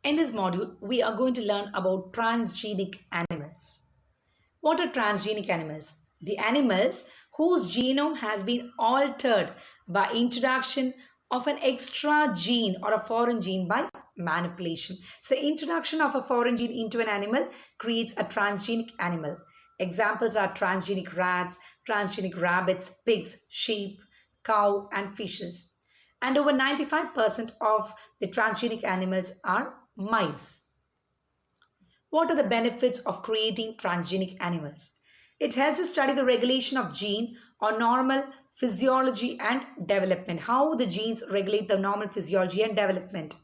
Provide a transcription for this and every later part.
In this module, we are going to learn about transgenic animals. What are transgenic animals? The animals whose genome has been altered by introduction of an extra gene or a foreign gene by manipulation. So, introduction of a foreign gene into an animal creates a transgenic animal. Examples are transgenic rats, transgenic rabbits, pigs, sheep, cow, and fishes. And over 95% of the transgenic animals are mice. What are the benefits of creating transgenic animals? It helps to study the regulation of gene or normal physiology and development, how the genes regulate the normal physiology and development.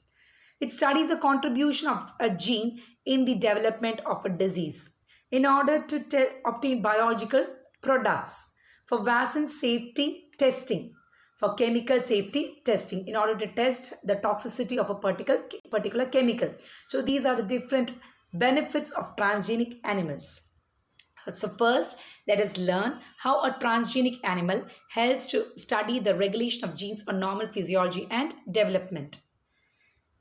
It studies the contribution of a gene in the development of a disease in order to obtain biological products for vaccine safety testing, for chemical safety testing in order to test the toxicity of a particular chemical. So these are the different benefits of transgenic animals. So first, let us learn how a transgenic animal helps to study the regulation of genes on normal physiology and development.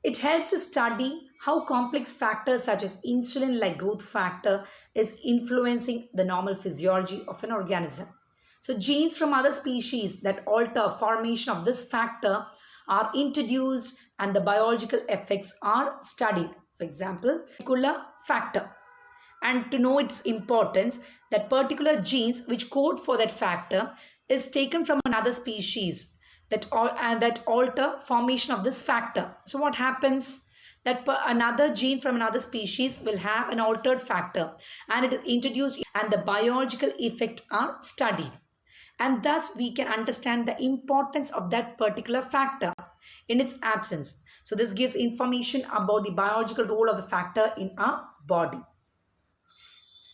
It helps to study how complex factors such as insulin-like growth factor is influencing the normal physiology of an organism. So genes from other species that alter formation of this factor are introduced and the biological effects are studied. For example, particular factor. And to know its importance, that particular genes which code for that factor is taken from another species that alter formation of this factor. So what happens? That another gene from another species will have an altered factor and it is introduced and the biological effects are studied. And thus we can understand the importance of that particular factor in its absence. So this gives information about the biological role of the factor in our body.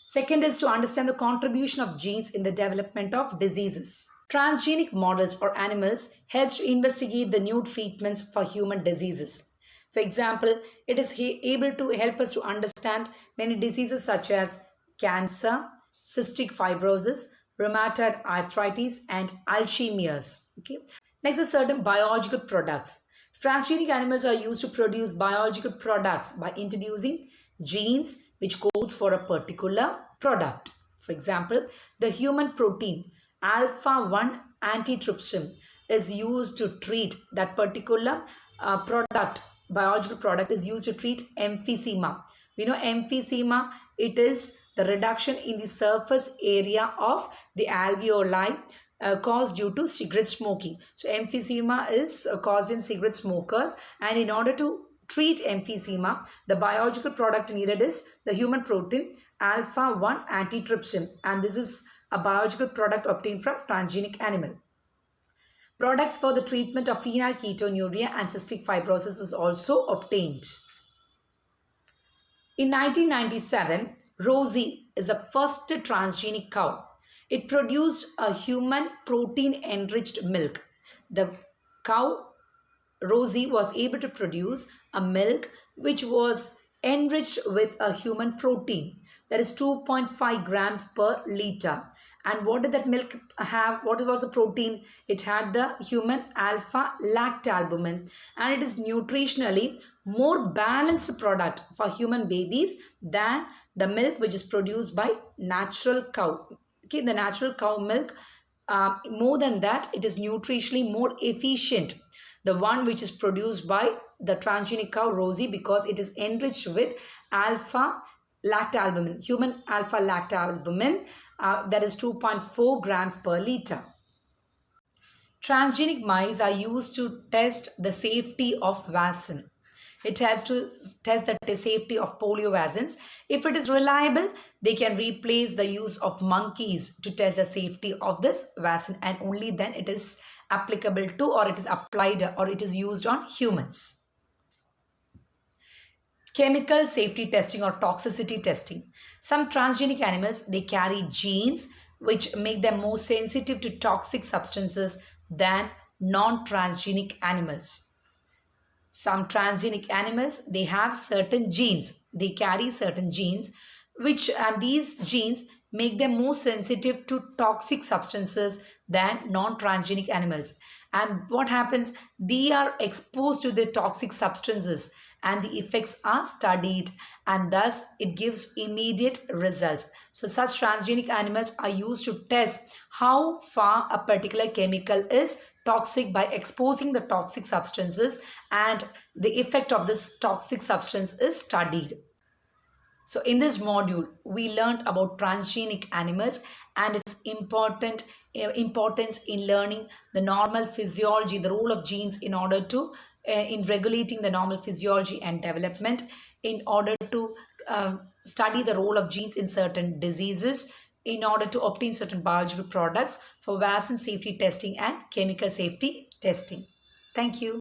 Second is to understand the contribution of genes in the development of diseases. Transgenic models or animals helps to investigate the new treatments for human diseases. For example, it is able to help us to understand many diseases such as cancer, cystic fibrosis, rheumatoid arthritis, and Alzheimer's. Okay. Next is certain biological products. Transgenic animals are used to produce biological products by introducing genes which codes for a particular product. For example, the human protein alpha-1 antitrypsin is used to treat that particular biological product is used to treat emphysema. We know emphysema, it is the reduction in the surface area of the alveoli caused due to cigarette smoking. So emphysema is caused in cigarette smokers, and in order to treat emphysema, the biological product needed is the human protein alpha-1 antitrypsin, and this is a biological product obtained from transgenic animal. Products for the treatment of phenylketonuria and cystic fibrosis is also obtained. In 1997, Rosie is the first transgenic cow. It produced a human protein-enriched milk. The cow Rosie was able to produce a milk which was enriched with a human protein, that is 2.5 grams per liter. And what did that milk have? What was the protein? It had the human alpha-lactalbumin, and it is nutritionally more balanced product for human babies than the milk which is produced by natural cow. Okay, the natural cow milk, more than that, it is nutritionally more efficient. The one which is produced by the transgenic cow Rosie, because it is enriched with alpha-lactalbumin, human alpha-lactalbumin, that is 2.4 grams per liter. Transgenic mice are used to test the safety of vaccine. It helps to test the safety of polio vaccines. If it is reliable, they can replace the use of monkeys to test the safety of this vaccine, and only then it is applicable to, or it is applied, or it is used on humans. Chemical safety testing or toxicity testing. Some transgenic animals, they carry genes which make them more sensitive to toxic substances than non-transgenic animals. Some transgenic animals, they have certain genes. They carry certain genes and these genes make them more sensitive to toxic substances than non-transgenic animals. And what happens? They are exposed to the toxic substances and the effects are studied, and thus it gives immediate results. So such transgenic animals are used to test how far a particular chemical is toxic by exposing the toxic substances, and the effect of this toxic substance is studied. So in this module, we learned about transgenic animals and its importance in learning the normal physiology, the role of genes in order to in regulating the normal physiology and development, in order to study the role of genes in certain diseases, in order to obtain certain biological products for vaccine safety testing and chemical safety testing. Thank you.